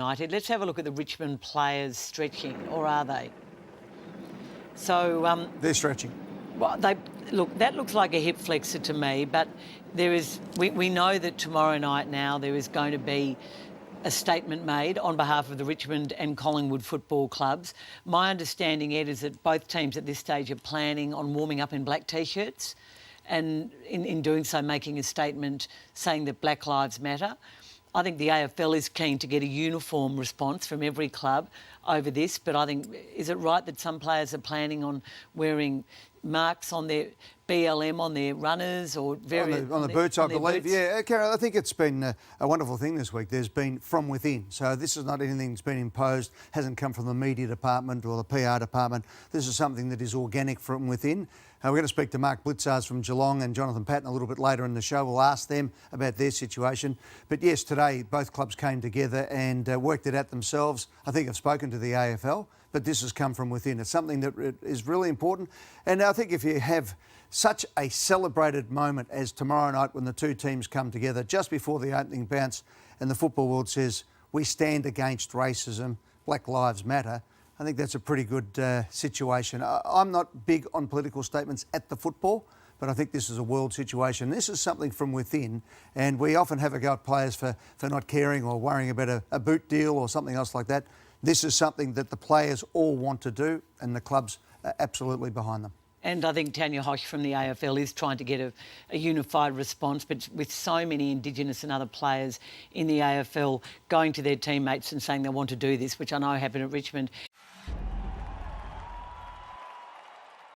United. Let's have a look at the Richmond players stretching, or are they? So they're stretching. Well, that looks like a hip flexor to me, but we know that tomorrow night now there is going to be a statement made on behalf of the Richmond and Collingwood football clubs. My understanding, Ed, is that both teams at this stage are planning on warming up in black T-shirts and in doing so making a statement saying that Black Lives Matter. I think the AFL is keen to get a uniform response from every club over this, but I think, is it right that some players are planning on wearing marks on their BLM on their runners or on the boots, I believe. Boots? Yeah, Carol, I think it's been a wonderful thing this week. There's been from within. So this is not anything that's been imposed, hasn't come from the media department or the PR department. This is something that is organic from within. We're going to speak to Mark Blitzars from Geelong and Jonathan Patton a little bit later in the show. We'll ask them about their situation. But yes, today both clubs came together and worked it out themselves. I think I've spoken to the AFL, but this has come from within. It's something that is really important. And I think if you have such a celebrated moment as tomorrow night when the two teams come together just before the opening bounce and the football world says, we stand against racism, Black Lives Matter, I think that's a pretty good situation. I'm not big on political statements at the football, but I think this is a world situation. This is something from within, and we often have a go at players for not caring or worrying about a boot deal or something else like that. This is something that the players all want to do, and the clubs are absolutely behind them. And I think Tanya Hosh from the AFL is trying to get a unified response, but with so many Indigenous and other players in the AFL going to their teammates and saying they want to do this, which I know happened at Richmond.